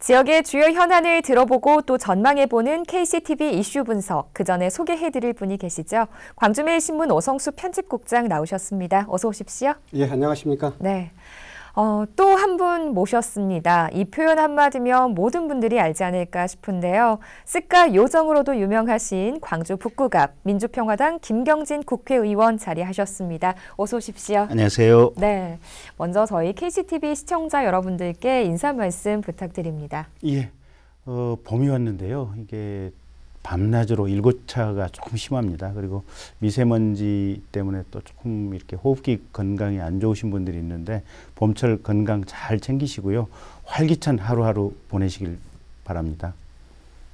지역의 주요 현안을 들어보고 또 전망해보는 KCTV 이슈 분석, 그 전에 소개해드릴 분이 계시죠. 광주매일신문 오성수 편집국장 나오셨습니다. 어서 오십시오. 예, 안녕하십니까. 네. 또 한 분 모셨습니다. 이 표현 한마디면 모든 분들이 알지 않을까 싶은데요. 쓱가 요정으로도 유명하신 광주 북구갑 민주평화당 김경진 국회의원 자리하셨습니다. 어서 오십시오. 안녕하세요. 네, 먼저 저희 KCTV 시청자 여러분들께 인사 말씀 부탁드립니다. 예, 봄이 왔는데요. 이게 밤낮으로 일교차가 조금 심합니다. 그리고 미세먼지 때문에 또 조금 이렇게 호흡기 건강이 안 좋으신 분들이 있는데 봄철 건강 잘 챙기시고요. 활기찬 하루하루 보내시길 바랍니다.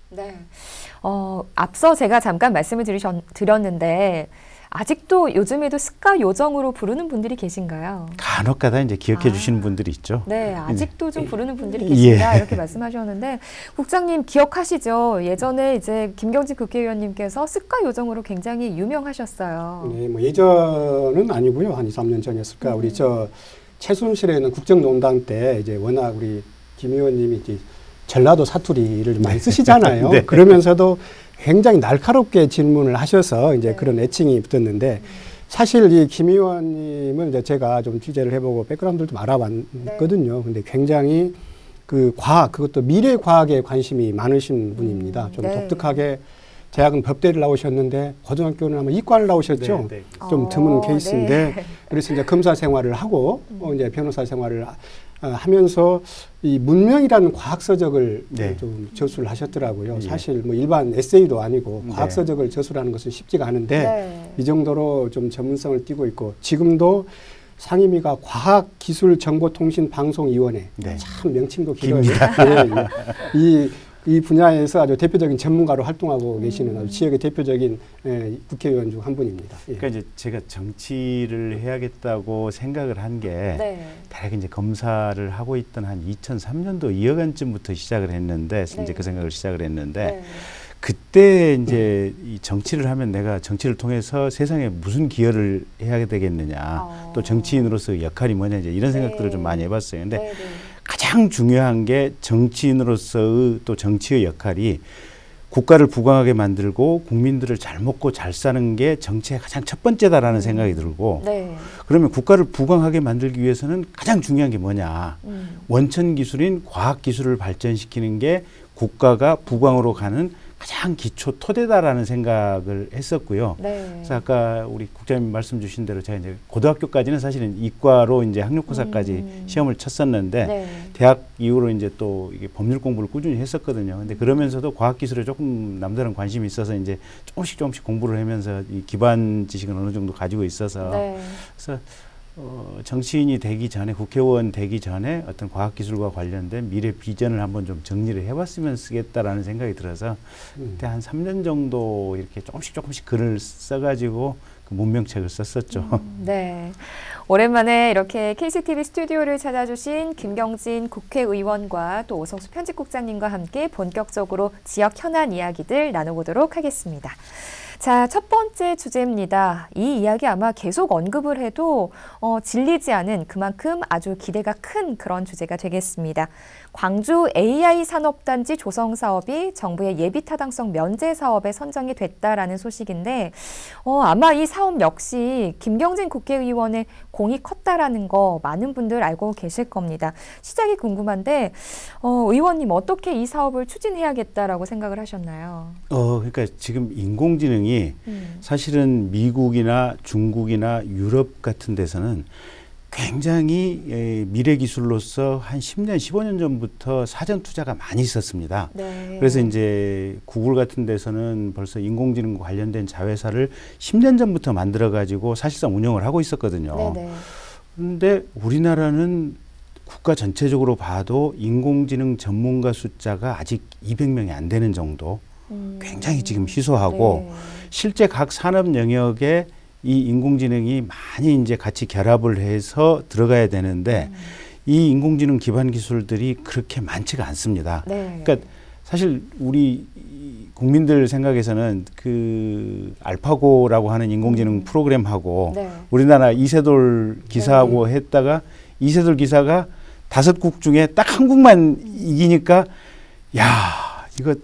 네, 앞서 제가 잠깐 말씀을 드렸는데 아직도 요즘에도 쓱가 요정으로 부르는 분들이 계신가요? 간혹가다 이제 기억해 주시는 분들이 있죠. 네, 아직도 좀 부르는 분들이 계신다, 예. 이렇게 말씀하셨는데, 국장님 기억하시죠? 예전에 이제 김경진 국회의원님께서 쓱가 요정으로 굉장히 유명하셨어요. 네, 뭐 예전은 아니고요. 한 2, 3년 전이었을까. 우리 최순실에 있는 국정농단 때 이제 워낙 우리 김 의원님이 이제 전라도 사투리를 많이 쓰시잖아요. 네. 그러면서도 굉장히 날카롭게 질문을 하셔서 이제 그런 애칭이 붙었는데, 사실 이 김 의원님은 이제 제가 좀 취재를 해보고 백그라운드를 좀 알아봤거든요. 근데 굉장히 그 과학, 그것도 미래 과학에 관심이 많으신 분입니다. 좀 독특하게 대학은 법대를 나오셨는데 고등학교는 아마 이과를 나오셨죠. 네, 네. 좀 드문 케이스인데 네. 그래서 이제 검사 생활을 하고 이제 변호사 생활을 하면서 이 문명이라는 과학서적을 좀 저술을 하셨더라고요. 사실 뭐 일반 에세이도 아니고 과학서적을 저술하는 것은 쉽지가 않은데 이 정도로 좀 전문성을 띠고 있고, 지금도 상임위가 과학기술정보통신방송위원회, 참 명칭도 길어요. 이 분야에서 아주 대표적인 전문가로 활동하고 계시는 아주 지역의 대표적인 국회의원 중 한 분입니다. 그러니까 이제 제가 정치를 해야겠다고 생각을 한 게 대략 이제 검사를 하고 있던 한 2003년도 2월간쯤부터 시작을 했는데 이제 그 생각을 시작을 했는데 그때 이제 이 정치를 하면 내가 정치를 통해서 세상에 무슨 기여를 해야 되겠느냐, 또 정치인으로서 역할이 뭐냐, 이제 이런 생각들을 좀 많이 해봤어요. 근데 가장 중요한 게 정치인으로서의 또 정치의 역할이 국가를 부강하게 만들고 국민들을 잘 먹고 잘 사는 게 정치의 가장 첫 번째다라는 생각이 들고, 그러면 국가를 부강하게 만들기 위해서는 가장 중요한 게 뭐냐, 원천 기술인 과학 기술을 발전시키는 게 국가가 부강으로 가는 가장 기초 토대다라는 생각을 했었고요. 그래서 아까 우리 국장님 말씀 주신 대로 제가 이제 고등학교까지는 사실은 이과로 이제 학력고사까지 시험을 쳤었는데 대학 이후로 이제 또 이게 법률 공부를 꾸준히 했었거든요. 근데 그러면서도 과학기술에 조금 남다른 관심이 있어서 이제 조금씩 공부를 하면서 이 기반 지식은 어느 정도 가지고 있어서 그래서 정치인이 되기 전에, 국회의원 되기 전에 어떤 과학기술과 관련된 미래 비전을 한번 좀 정리를 해봤으면 쓰겠다라는 생각이 들어서 그때 한 3년 정도 이렇게 조금씩 글을 써가지고 그 문명책을 썼었죠. 네. 오랜만에 이렇게 KCTV 스튜디오를 찾아주신 김경진 국회의원과 또 오성수 편집국장님과 함께 본격적으로 지역 현안 이야기들 나눠보도록 하겠습니다. 자, 첫 번째 주제입니다. 이 이야기 아마 계속 언급을 해도 질리지 않은, 그만큼 아주 기대가 큰 그런 주제가 되겠습니다. 광주 AI 산업단지 조성 사업이 정부의 예비 타당성 면제 사업에 선정이 됐다라는 소식인데, 아마 이 사업 역시 김경진 국회의원의 공이 컸다라는 거 많은 분들 알고 계실 겁니다. 시작이 궁금한데, 의원님 어떻게 이 사업을 추진해야겠다라고 생각을 하셨나요? 그러니까 지금 인공지능이 사실은 미국이나 중국이나 유럽 같은 데서는 굉장히 미래 기술로서 한 10년, 15년 전부터 사전 투자가 많이 있었습니다. 그래서 이제 구글 같은 데서는 벌써 인공지능과 관련된 자회사를 10년 전부터 만들어 가지고 사실상 운영을 하고 있었거든요. 그런데 우리나라는 국가 전체적으로 봐도 인공지능 전문가 숫자가 아직 200명이 안 되는 정도, 굉장히 지금 희소하고 실제 각 산업 영역에 이 인공지능이 많이 이제 같이 결합을 해서 들어가야 되는데 이 인공지능 기반 기술들이 그렇게 많지가 않습니다. 그러니까 사실 우리 국민들 생각에서는 그 알파고라고 하는 인공지능 프로그램하고 우리나라 이세돌 기사하고 했다가 이세돌 기사가 5국 중에 딱 한 국만 이기니까 야, 이거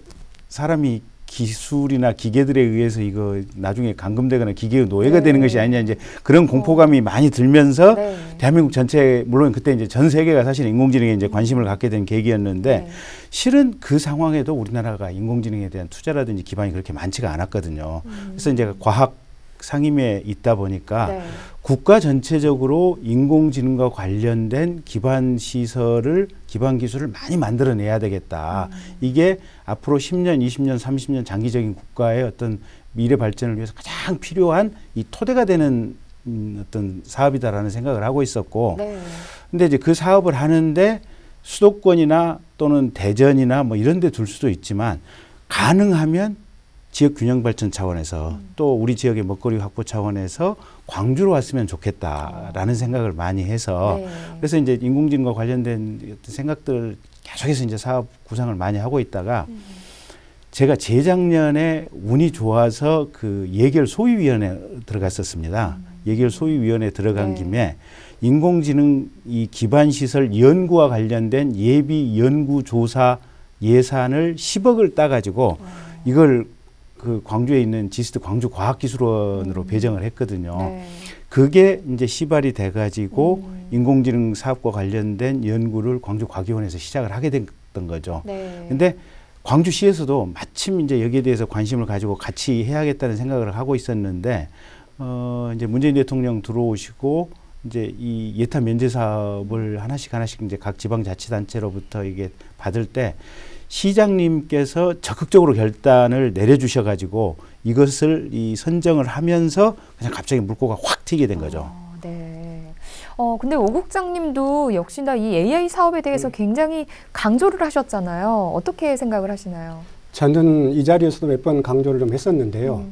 사람이 기술이나 기계들에 의해서 이거 나중에 감금되거나 기계의 노예가 되는 것이 아니냐, 이제 그런 공포감이 많이 들면서 대한민국 전체, 물론 그때 이제 전 세계가 사실 인공지능에 이제 관심을 갖게 된 계기였는데 실은 그 상황에도 우리나라가 인공지능에 대한 투자라든지 기반이 그렇게 많지가 않았거든요. 그래서 이제 과학 상임위에 있다 보니까 국가 전체적으로 인공지능과 관련된 기반 시설을, 기반 기술을 많이 만들어내야 되겠다. 이게 앞으로 10년, 20년, 30년 장기적인 국가의 어떤 미래 발전을 위해서 가장 필요한 이 토대가 되는 어떤 사업이다라는 생각을 하고 있었고, 근데 이제 그 사업을 하는데 수도권이나 또는 대전이나 뭐 이런 데 둘 수도 있지만 가능하면 지역 균형 발전 차원에서 또 우리 지역의 먹거리 확보 차원에서 광주로 왔으면 좋겠다라는 생각을 많이 해서 그래서 이제 인공지능과 관련된 생각들 계속해서 이제 사업 구상을 많이 하고 있다가 제가 재작년에 운이 좋아서 그 예결 소위위원회에 들어갔었습니다. 예결 소위위원회에 들어간 김에 인공지능 이 기반시설 연구와 관련된 예비 연구 조사 예산을 10억을 따가지고 이걸 그 광주에 있는 지스트 광주과학기술원으로 배정을 했거든요. 그게 이제 시발이 돼가지고 인공지능 사업과 관련된 연구를 광주과기원에서 시작을 하게 됐던 거죠. 근데 광주시에서도 마침 이제 여기에 대해서 관심을 가지고 같이 해야겠다는 생각을 하고 있었는데, 이제 문재인 대통령 들어오시고 이제 이 예타 면제 사업을 하나씩 이제 각 지방자치단체로부터 이게 받을 때 시장님께서 적극적으로 결단을 내려주셔가지고 이것을 이 선정을 하면서 그냥 갑자기 물꼬가 확 튀게 된 거죠. 근데 오 국장님도 역시나 이 AI 사업에 대해서 굉장히 강조를 하셨잖아요. 어떻게 생각을 하시나요? 저는 이 자리에서도 몇 번 강조를 좀 했었는데요.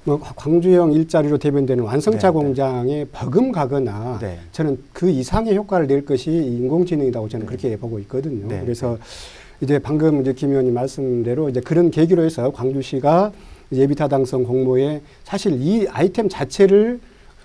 뭐 광주형 일자리로 대변되는 완성차 공장에 버금가거나 저는 그 이상의 효과를 낼 것이 인공지능이라고 저는 그렇게 보고 있거든요. 그래서 이제 방금 이제 김 의원님 말씀대로 이제 그런 계기로 해서 광주시가 예비타당성 공모에 사실 이 아이템 자체를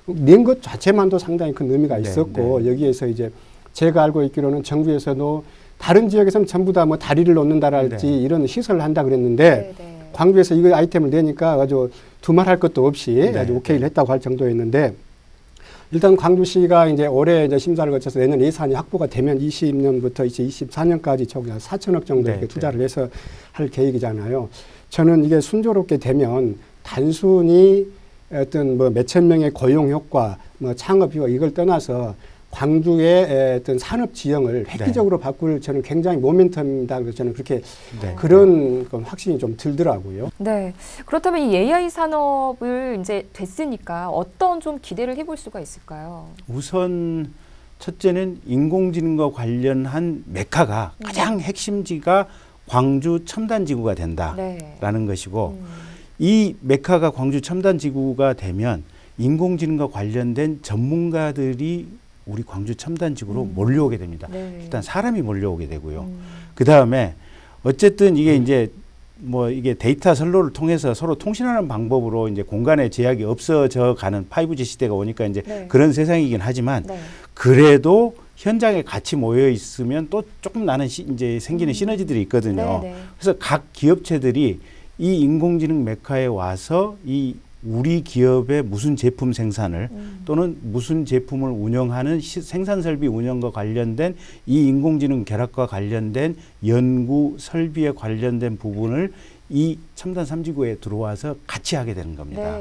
낸 것 자체만도 상당히 큰 의미가 있었고 여기에서 이제 제가 알고 있기로는 정부에서도 다른 지역에서는 전부 다 뭐 다리를 놓는다랄지 이런 시설을 한다 그랬는데 광주에서 이거 아이템을 내니까 아주 두말할 것도 없이 아주 오케이를 했다고 할 정도였는데, 일단 광주시가 이제 올해 이제 심사를 거쳐서 내년 예산이 확보가 되면 20년부터 이제 24년까지 총 4천억 정도 이렇게 투자를 해서 할 계획이잖아요. 저는 이게 순조롭게 되면 단순히 어떤 뭐 몇천 명의 고용 효과, 뭐 창업 효과 이걸 떠나서 광주의 어떤 산업 지형을 획기적으로 바꿀 저는 굉장히 모멘텀이다. 그래서 저는 그렇게 그런 확신이 좀 들더라고요. 그렇다면 이 AI 산업을 이제 됐으니까 어떤 좀 기대를 해볼 수가 있을까요? 우선 첫째는 인공지능과 관련한 메카가 가장 핵심지가 광주 첨단지구가 된다라는 것이고, 이 메카가 광주 첨단지구가 되면 인공지능과 관련된 전문가들이 우리 광주 첨단지구로 몰려오게 됩니다. 일단 사람이 몰려오게 되고요. 그 다음에 어쨌든 이게 이제 뭐 이게 데이터 선로를 통해서 서로 통신하는 방법으로 이제 공간의 제약이 없어져 가는 5G 시대가 오니까 이제 그런 세상이긴 하지만 그래도 현장에 같이 모여 있으면 또 조금 나는 이제 생기는 시너지들이 있거든요. 그래서 각 기업체들이 이 인공지능 메카에 와서 이 우리 기업의 무슨 제품 생산을 또는 무슨 제품을 운영하는 생산 설비 운영과 관련된 이 인공지능 결합과 관련된 연구 설비에 관련된 부분을 이 첨단 3지구에 들어와서 같이 하게 되는 겁니다.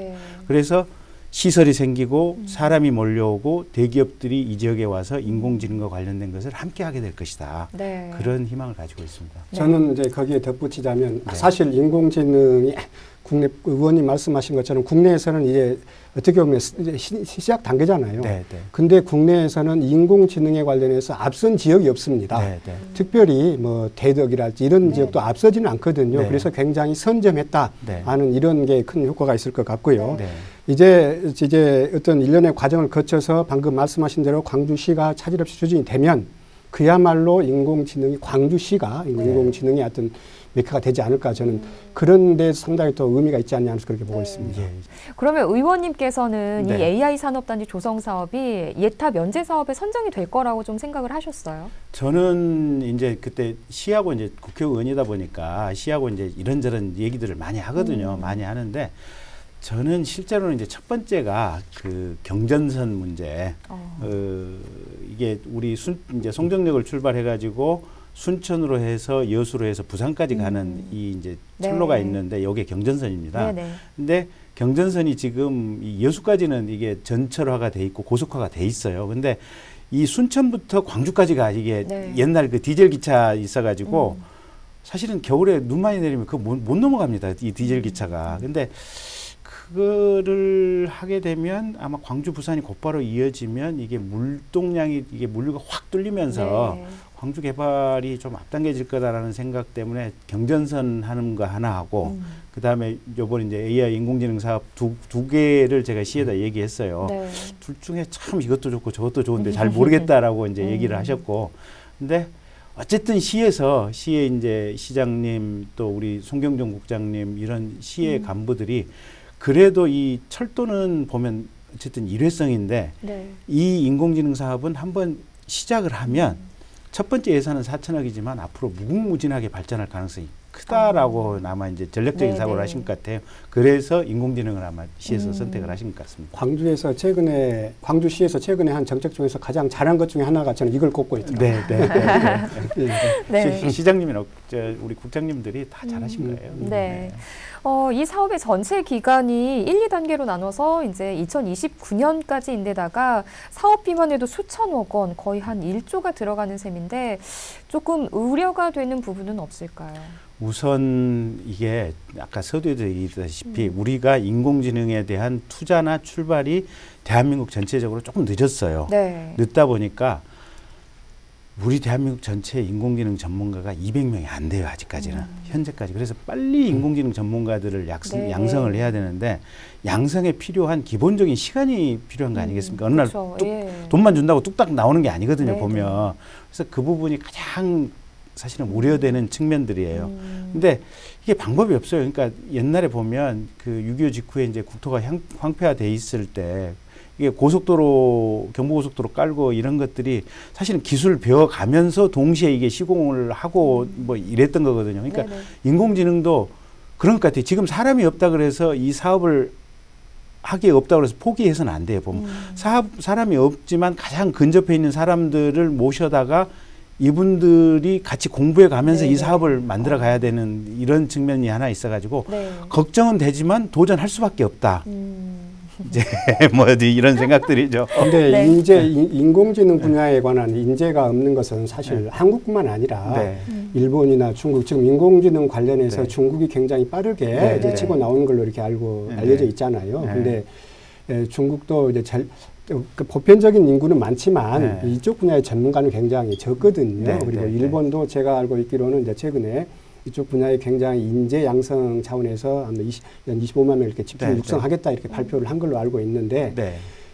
그래서 시설이 생기고 사람이 몰려오고 대기업들이 이 지역에 와서 인공지능과 관련된 것을 함께 하게 될 것이다. 그런 희망을 가지고 있습니다. 저는 이제 거기에 덧붙이자면 사실 인공지능이 국내 의원님 말씀하신 것처럼 국내에서는 이제 어떻게 보면 시작 단계잖아요. 근데 국내에서는 인공지능에 관련해서 앞선 지역이 없습니다. 특별히 뭐 대덕이랄지 이런 지역도 앞서지는 않거든요. 그래서 굉장히 선점했다 하는 이런 게 큰 효과가 있을 것 같고요. 이제 어떤 일련의 과정을 거쳐서 방금 말씀하신 대로 광주시가 차질 없이 추진이 되면 그야말로 인공지능이 광주시가 인공지능의 어떤 메카가 되지 않을까 저는 그런 데 상당히 또 의미가 있지 않냐 그렇게 보고 있습니다. 예. 그러면 의원님께서는 네. 이 AI 산업단지 조성 사업이 예타 면제 사업에 선정이 될 거라고 좀 생각을 하셨어요? 저는 이제 그때 시하고 이제 국회의원이다 보니까 시하고 이제 이런저런 얘기들을 많이 하거든요. 많이 하는데 저는 실제로는 이제 첫 번째가 그 경전선 문제. 이게 우리 이제 송정역을 출발해가지고 순천으로 해서 여수로 해서 부산까지 가는 이 이제 철로가 있는데 여기에 경전선입니다. 근데 경전선이 지금 이 여수까지는 이게 전철화가 돼 있고 고속화가 돼 있어요. 근데 이 순천부터 광주까지가 이게 옛날 그 디젤 기차 있어가지고 사실은 겨울에 눈 많이 내리면 그거 못 넘어갑니다. 이 디젤 기차가. 근데 그거를 하게 되면 아마 광주 부산이 곧바로 이어지면 이게 물동량이 이게 물류가 확 뚫리면서 광주 개발이 좀 앞당겨질 거다라는 생각 때문에 경전선 하는 거 하나 하고 그다음에 요번에 이제 AI 인공지능 사업 두 개를 제가 시에다 얘기했어요. 둘 중에 참 이것도 좋고 저것도 좋은데 잘 모르겠다라고 이제 얘기를 하셨고 근데 어쨌든 시에 이제 시장님 또 우리 송경정 국장님 이런 시의 간부들이 그래도 이 철도는 보면 어쨌든 일회성인데 이 인공지능 사업은 한번 시작을 하면 첫 번째 예산은 4천억이지만 앞으로 무궁무진하게 발전할 가능성이 크다라고 아마 이제 전략적인 사고를 하신 것 같아요. 그래서 인공지능을 아마 시에서 선택을 하신 것 같습니다. 광주시에서 최근에 한 정책 중에서 가장 잘한 것 중에 하나가 저는 이걸 꼽고 있더라고요. 시장님이나 우리 국장님들이 다 잘하신 거예요. 이 사업의 전체 기간이 1, 2단계로 나눠서 이제 2029년까지인데다가 사업비만 해도 수천억 원, 거의 한 1조가 들어가는 셈인데 조금 우려가 되는 부분은 없을까요? 우선 이게 아까 서두에도 얘기했다시피 우리가 인공지능에 대한 투자나 출발이 대한민국 전체적으로 조금 늦었어요. 늦다 보니까 우리 대한민국 전체 인공지능 전문가가 200명이 안 돼요. 아직까지는. 현재까지. 그래서 빨리 인공지능 전문가들을 양성을 해야 되는데 양성에 필요한 기본적인 시간이 필요한 거 아니겠습니까? 어느 날 돈만 준다고 뚝딱 나오는 게 아니거든요. 보면. 그래서 그 부분이 가장 사실은 우려되는 측면들이에요. 근데 이게 방법이 없어요. 그러니까 옛날에 보면 그 6.25 직후에 이제 국토가 황폐화돼 있을 때 이게 고속도로, 경부고속도로 깔고 이런 것들이 사실은 기술 배워가면서 동시에 이게 시공을 하고 뭐 이랬던 거거든요. 그러니까 인공지능도 그런 것 같아요. 지금 사람이 없다 그래서 이 사업을 하기에 없다고 해서 포기해서는 안 돼요. 보면 사람이 없지만 가장 근접해 있는 사람들을 모셔다가 이분들이 같이 공부해 가면서 이 사업을 만들어 가야 되는 이런 측면이 하나 있어가지고 걱정은 되지만 도전할 수밖에 없다. 이제 뭐 이런 생각들이죠. 근데 인공지능 분야에 관한 인재가 없는 것은 사실 한국뿐만 아니라 일본이나 중국 지금 인공지능 관련해서 중국이 굉장히 빠르게 이제 치고 나오는 걸로 이렇게 알려져 있잖아요. 근데 중국도 이제 그 보편적인 인구는 많지만 이쪽 분야의 전문가는 굉장히 적거든요. 그리고 일본도 제가 알고 있기로는 이제 최근에 이쪽 분야에 굉장히 인재 양성 차원에서 한 25만 명 이렇게 집중 육성하겠다 이렇게 발표를 한 걸로 알고 있는데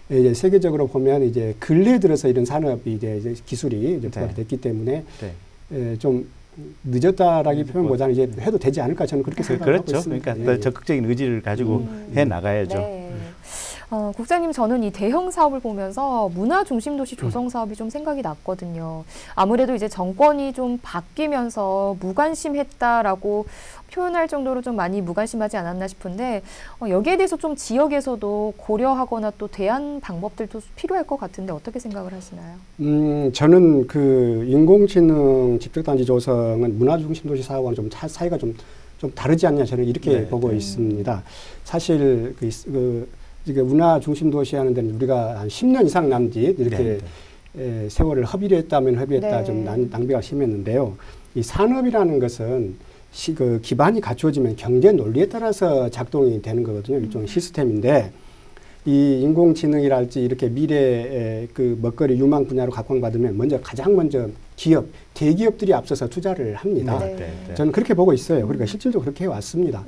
이제 세계적으로 보면 이제 근래 들어서 이런 산업이 이제 기술이 이제 부각이 됐기 때문에 좀 늦었다라기 표현보다는 이제 해도 되지 않을까 저는 그렇게 생각하고 있습니다. 그러니까 적극적인 의지를 가지고 해 나가야죠. 국장님, 저는 이 대형 사업을 보면서 문화 중심 도시 조성 사업이 좀 생각이 났거든요. 아무래도 이제 정권이 좀 바뀌면서 무관심했다라고 표현할 정도로 좀 많이 무관심하지 않았나 싶은데 여기에 대해서 좀 지역에서도 고려하거나 또 대안 방법들도 필요할 것 같은데 어떻게 생각을 하시나요? 저는 그 인공지능 집적단지 조성은 문화 중심 도시 사업과는 좀 사이가 좀 다르지 않냐 저는 이렇게 보고 있습니다. 사실 이게 문화 중심 도시 하는 데는 우리가 한 10년 이상 남짓 이렇게 세월을 협의했다 좀 낭비가 심했는데요. 이 산업이라는 것은 그 기반이 갖추어지면 경제 논리에 따라서 작동이 되는 거거든요. 일종의 시스템인데 이 인공지능이랄지 이렇게 미래의 그 먹거리 유망 분야로 각광받으면 가장 먼저 대기업들이 앞서서 투자를 합니다. 저는 그렇게 보고 있어요. 그러니까 실질적으로 그렇게 해왔습니다.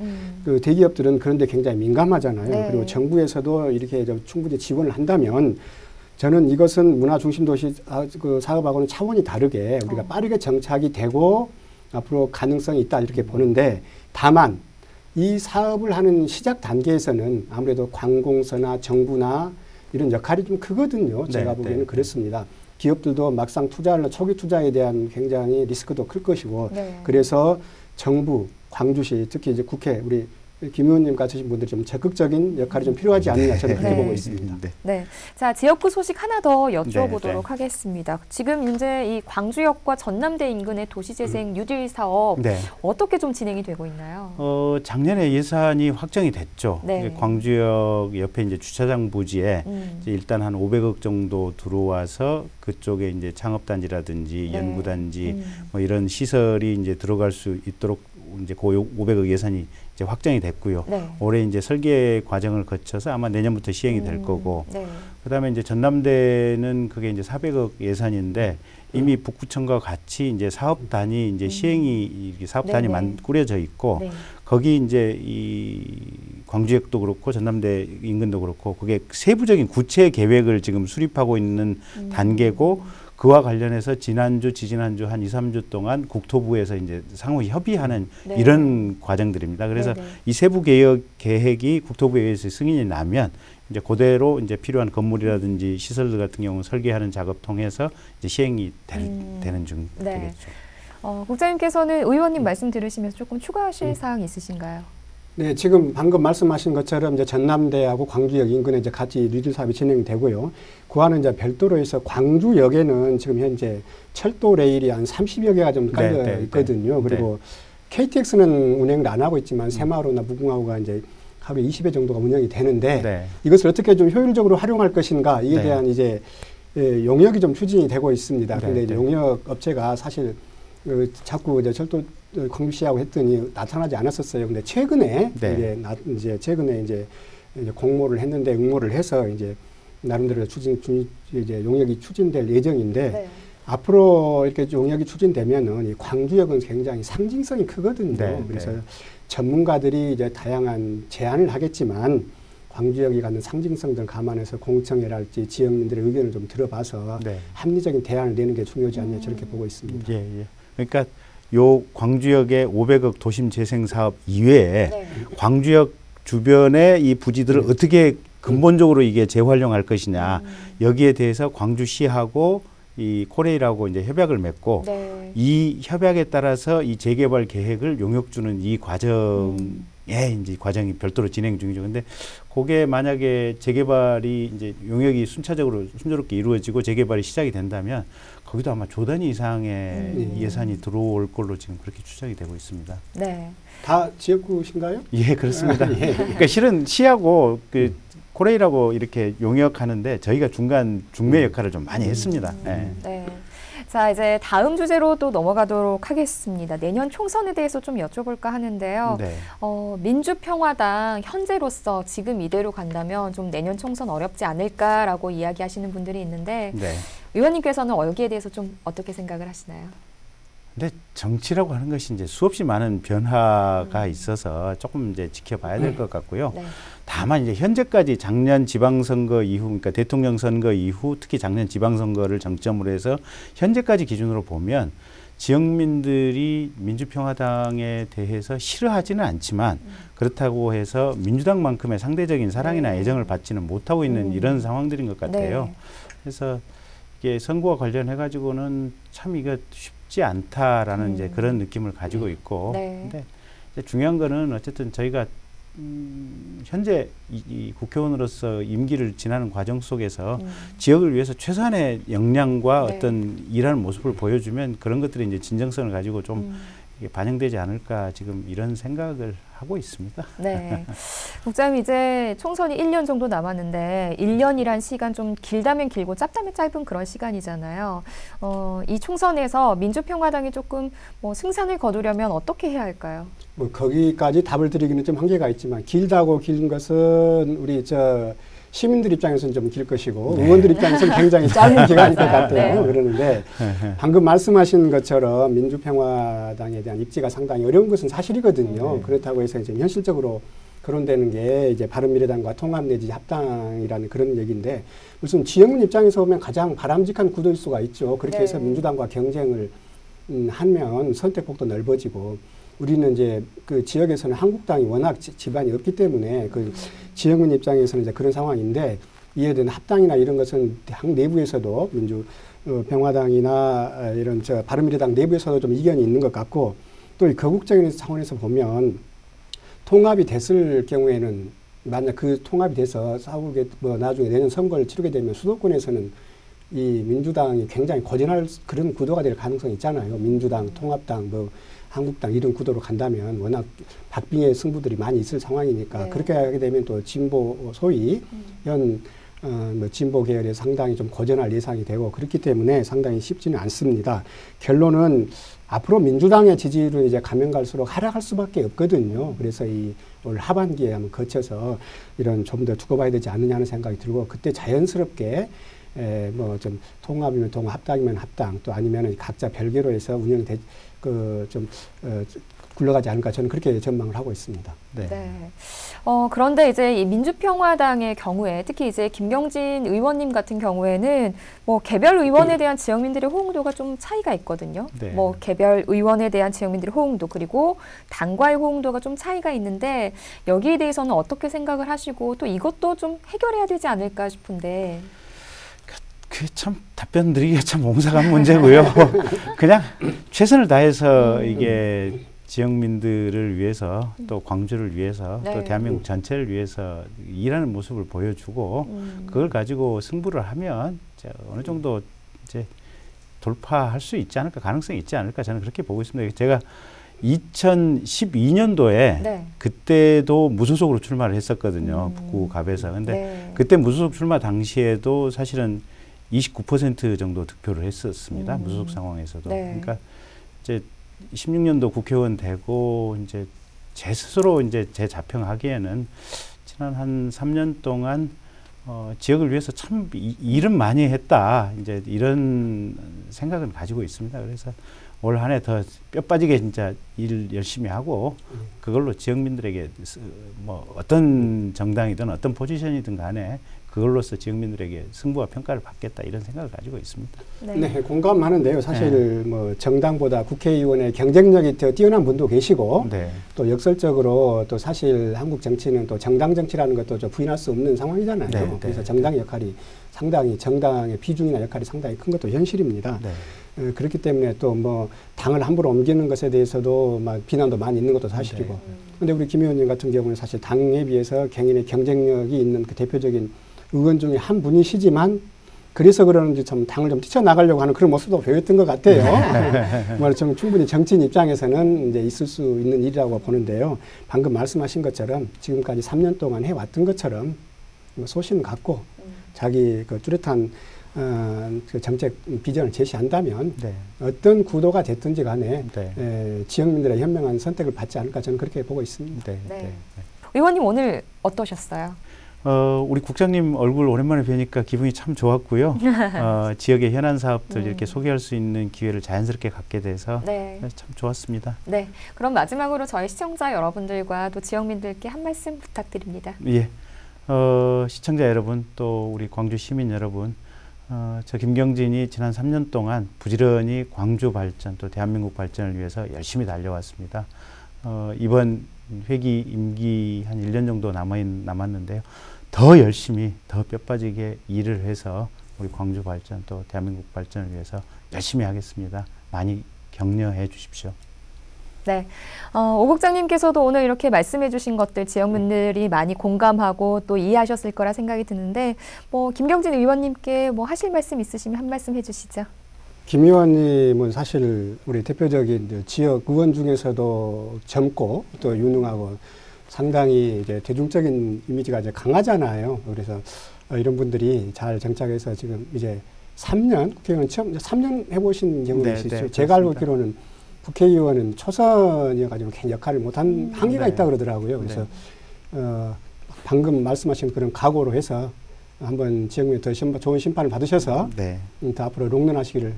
그 대기업들은 그런데 굉장히 민감하잖아요. 그리고 정부에서도 이렇게 충분히 지원을 한다면 저는 이것은 문화 중심 도시 그 사업하고는 차원이 다르게 우리가 빠르게 정착이 되고 앞으로 가능성이 있다 이렇게 보는데 다만 이 사업을 하는 시작 단계에서는 아무래도 관공서나 정부나 이런 역할이 좀 크거든요. 제가 보기에는 그렇습니다. 기업들도 막상 투자하려 초기 투자에 대한 굉장히 리스크도 클 것이고 그래서 정부, 광주시 특히 이제 국회 우리 김 의원님 같으신 분들이 좀 적극적인 역할이 좀 필요하지 않느냐 저는 그렇게 보고 있습니다. 네. 자, 지역구 소식 하나 더 여쭤보도록 하겠습니다. 지금 이제 이 광주역과 전남대 인근의 도시재생 뉴딜 사업 어떻게 좀 진행이 되고 있나요? 작년에 예산이 확정이 됐죠. 광주역 옆에 이제 주차장 부지에 이제 일단 한 500억 정도 들어와서 그쪽에 이제 창업단지라든지 연구단지 뭐 이런 시설이 이제 들어갈 수 있도록 이제 그 500억 예산이 이제 확정이 됐고요. 올해 이제 설계 과정을 거쳐서 아마 내년부터 시행이 될 거고, 그다음에 이제 전남대는 그게 이제 400억 예산인데 이미 북구청과 같이 이제 사업단이 이제 시행이 사업단이 꾸려져 있고 거기 이제 이 광주역도 그렇고 전남대 인근도 그렇고 그게 세부적인 구체 계획을 지금 수립하고 있는 단계고. 그와 관련해서 지난주, 지지난주 한 2, 3주 동안 국토부에서 이제 상호 협의하는 이런 과정들입니다. 그래서 이 세부 계획이 국토부에 의해서 승인이 나면 이제 그대로 이제 필요한 건물이라든지 시설들 같은 경우는 설계하는 작업 통해서 이제 시행이 되는 중 되겠죠. 국장님께서는 의원님 말씀 들으시면서 조금 추가하실 사항 있으신가요? 네, 지금 방금 말씀하신 것처럼 이제 전남대하고 광주역 인근에 이제 같이 뉴딜 사업이 진행되고요. 그와는 이제 별도로 해서 광주역에는 지금 현재 철도 레일이 한 30여 개가 좀 깔려 있거든요. 그리고 KTX는 운행을 안 하고 있지만 새마을호나 무궁화호가 이제 하루에 20회 정도가 운영이 되는데 이것을 어떻게 좀 효율적으로 활용할 것인가 이에 대한 이제 용역이 좀 추진이 되고 있습니다. 그런데 이제 용역 업체가 사실 자꾸 이제 철도 광주시하고 했더니 나타나지 않았었어요. 근데 최근에 이제 최근에 이제 공모를 했는데 응모를 해서 이제 나름대로 이제 용역이 추진될 예정인데 앞으로 이렇게 용역이 추진되면은 이 광주역은 굉장히 상징성이 크거든요. 그래서 전문가들이 이제 다양한 제안을 하겠지만 광주역이 갖는 상징성들 감안해서 공청회랄지 지역민들의 의견을 좀 들어봐서 합리적인 대안을 내는 게 중요하지 않냐 저렇게 보고 있습니다. 그러니까 요 광주역의 500억 도심 재생 사업 이외에 광주역 주변의 이 부지들을 어떻게 근본적으로 이게 재활용할 것이냐 여기에 대해서 광주시하고 이 코레일하고 이제 협약을 맺고 이 협약에 따라서 이 재개발 계획을 용역 주는 이 과정에 이제 과정이 별도로 진행 중이죠. 근데 그게 만약에 재개발이 이제 용역이 순조롭게 이루어지고 재개발이 시작이 된다면 거기도 아마 조 단위 이상의 예산이 들어올 걸로 지금 그렇게 추정이 되고 있습니다. 다 지역구신가요? 예, 그렇습니다. 그러니까 실은 시하고 그 코레일하고 이렇게 용역하는데 저희가 중매 역할을 좀 많이 했습니다. 자, 이제 다음 주제로 또 넘어가도록 하겠습니다. 내년 총선에 대해서 좀 여쭤볼까 하는데요. 민주평화당 현재로서 지금 이대로 간다면 좀 내년 총선 어렵지 않을까라고 이야기하시는 분들이 있는데 의원님께서는 여기에 대해서 좀 어떻게 생각을 하시나요? 근데 정치라고 하는 것이 이제 수없이 많은 변화가 있어서 조금 이제 지켜봐야 될 것 같고요. 다만 이제 현재까지 작년 지방선거 이후, 그러니까 대통령 선거 이후 특히 작년 지방선거를 정점으로 해서 현재까지 기준으로 보면 지역민들이 민주평화당에 대해서 싫어하지는 않지만 그렇다고 해서 민주당만큼의 상대적인 사랑이나 애정을 받지는 못하고 있는 이런 상황들인 것 같아요. 그래서 이게 선거와 관련해 가지고는 참 이거 쉽지 않다라는 이제 그런 느낌을 가지고 있고, 근데 이제 중요한 거는 어쨌든 저희가 현재 이 국회의원으로서 임기를 지나는 과정 속에서 지역을 위해서 최소한의 역량과 어떤 일하는 모습을 보여주면 그런 것들이 이제 진정성을 가지고 좀 반영되지 않을까 지금 이런 생각을 하고 있습니다. 국장님 이제 총선이 1년 정도 남았는데 1년이란 시간 좀 길다면 길고 짧다면 짧은 그런 시간이잖아요. 이 총선에서 민주평화당이 조금 승산을 거두려면 어떻게 해야 할까요? 뭐 거기까지 답을 드리기는 좀 한계가 있지만 길다고 긴 것은 우리 시민들 입장에서는 좀 길 것이고 의원들 입장에서는 굉장히 짧은 기간일 것 같아요. 그러는데 방금 말씀하신 것처럼 민주평화당에 대한 입지가 상당히 어려운 것은 사실이거든요. 그렇다고 해서 이제 현실적으로 거론되는 게 이제 바른미래당과 통합 내지 합당이라는 그런 얘기인데 무슨 지역민 입장에서 보면 가장 바람직한 구도일 수가 있죠. 그렇게 해서 민주당과 경쟁을 하면 선택폭도 넓어지고 우리는 이제 그 지역에서는 한국당이 워낙 지반이 없기 때문에 그 지역민 입장에서는 이제 그런 상황인데 이에 대한 합당이나 이런 것은 당 내부에서도 평화당이나 이런 바른미래당 내부에서도 좀 이견이 있는 것 같고 또 이 거국적인 차원에서 보면 통합이 됐을 경우에는 만약 그 통합이 돼서 싸우게 뭐 나중에 내년 선거를 치르게 되면 수도권에서는 이 민주당이 굉장히 고전할 그런 구도가 될 가능성이 있잖아요. 민주당, 통합당, 뭐 한국당 이런 구도로 간다면 워낙 박빙의 승부들이 많이 있을 상황이니까 그렇게 하게 되면 또 진보 소위 뭐 진보 계열의 상당히 좀 고전할 예상이 되고 그렇기 때문에 상당히 쉽지는 않습니다. 결론은 앞으로 민주당의 지지율은 이제 가면 갈수록 하락할 수밖에 없거든요. 그래서 이 올 하반기에 한번 거쳐서 이런 좀 더 두고 봐야 되지 않느냐 하는 생각이 들고 그때 자연스럽게 뭐 좀 통합이면 통합, 합당이면 합당 또 아니면 각자 별개로 해서 운영이 굴러가지 않을까 저는 그렇게 전망을 하고 있습니다. 네. 그런데 이제 이 민주평화당의 경우에 특히 이제 김경진 의원님 같은 경우에는 뭐 개별 의원에 대한 지역민들의 호응도가 좀 차이가 있거든요. 네. 뭐 개별 의원에 대한 지역민들의 호응도 그리고 당과의 호응도가 좀 차이가 있는데 여기에 대해서는 어떻게 생각을 하시고 또 이것도 좀 해결해야 되지 않을까 싶은데. 그 참 답변 드리기가 참 옹색한 문제고요. 그냥 최선을 다해서 이게 지역민들을 위해서 또 광주를 위해서 또 대한민국 전체를 위해서 일하는 모습을 보여주고 그걸 가지고 승부를 하면 어느 정도 이제 돌파할 수 있지 않을까 가능성이 있지 않을까 저는 그렇게 보고 있습니다. 제가 2012년도에 그때도 무소속으로 출마를 했었거든요. 북구 갑에서. 근데 그때 무소속 출마 당시에도 사실은 29% 정도 득표를 했었습니다. 무소속 상황에서도. 그러니까 이제 16년도 국회의원 되고 이제 제 스스로 이제 제 자평하기에는 지난 한 3년 동안 지역을 위해서 참 일은 많이 했다. 이제 이런 생각은 가지고 있습니다. 그래서 올 한 해 더 뼈 빠지게 진짜 일 열심히 하고 그걸로 지역민들에게 뭐 어떤 정당이든 어떤 포지션이든 간에 그걸로서 지역민들에게 승부와 평가를 받겠다 이런 생각을 가지고 있습니다. 네, 공감하는데요. 사실 뭐 정당보다 국회의원의 경쟁력이 더 뛰어난 분도 계시고 또 역설적으로 또 사실 한국 정치는 또 정당 정치라는 것도 좀 부인할 수 없는 상황이잖아요. 그래서 정당의 역할이 상당히 정당의 비중이나 역할이 상당히 큰 것도 현실입니다. 그렇기 때문에 또 뭐 당을 함부로 옮기는 것에 대해서도 막 비난도 많이 있는 것도 사실이고. 근데 우리 김 의원님 같은 경우는 사실 당에 비해서 개인의 경쟁력이 있는 그 대표적인 의원 중에 한 분이시지만 그래서 그러는지 좀 당을 좀 뛰쳐나가려고 하는 그런 모습도 보였던 것 같아요. 뭐 좀 충분히 정치인 입장에서는 이제 있을 수 있는 일이라고 보는데요. 방금 말씀하신 것처럼 지금까지 3년 동안 해왔던 것처럼 소신 갖고 자기 그 뚜렷한 그 정책 비전을 제시한다면 어떤 구도가 됐든지 간에 지역민들의 현명한 선택을 받지 않을까 저는 그렇게 보고 있습니다. 의원님 오늘 어떠셨어요? 우리 국장님 얼굴 오랜만에 뵈니까 기분이 참 좋았고요. 지역의 현안 사업들 이렇게 소개할 수 있는 기회를 자연스럽게 갖게 돼서 참 좋았습니다. 네, 그럼 마지막으로 저희 시청자 여러분들과 또 지역민들께 한 말씀 부탁드립니다. 예, 시청자 여러분 또 우리 광주 시민 여러분 저 김경진이 지난 3년 동안 부지런히 광주 발전 또 대한민국 발전을 위해서 열심히 달려왔습니다. 이번 회기 임기 한 1년 정도 남았는데요. 더 열심히 더 뼈빠지게 일을 해서 우리 광주 발전 또 대한민국 발전을 위해서 열심히 하겠습니다. 많이 격려해 주십시오. 네, 오 국장님께서도 오늘 이렇게 말씀해 주신 것들 지역민들이 많이 공감하고 또 이해하셨을 거라 생각이 드는데 뭐 김경진 의원님께 뭐 하실 말씀 있으시면 한 말씀 해주시죠. 김 의원님은 사실 우리 대표적인 지역 의원 중에서도 젊고 또 유능하고 상당히 이제 대중적인 이미지가 이제 강하잖아요. 그래서 이런 분들이 잘 정착해서 지금 이제 3년 국회의원 처음 3년 해보신 경험이 있으시죠? 제가 알고 있기로는 국회의원은 초선이어가지고 역할을 못한 한계가 있다 그러더라고요. 그래서 방금 말씀하신 그런 각오로 해서 한번 지역민이 더 좋은 심판을 받으셔서 더 앞으로 롱런하시기를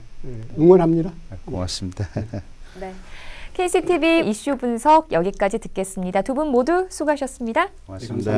응원합니다. 고맙습니다. 네. KCTV 이슈 분석 여기까지 듣겠습니다. 두 분 모두 수고하셨습니다. 고맙습니다.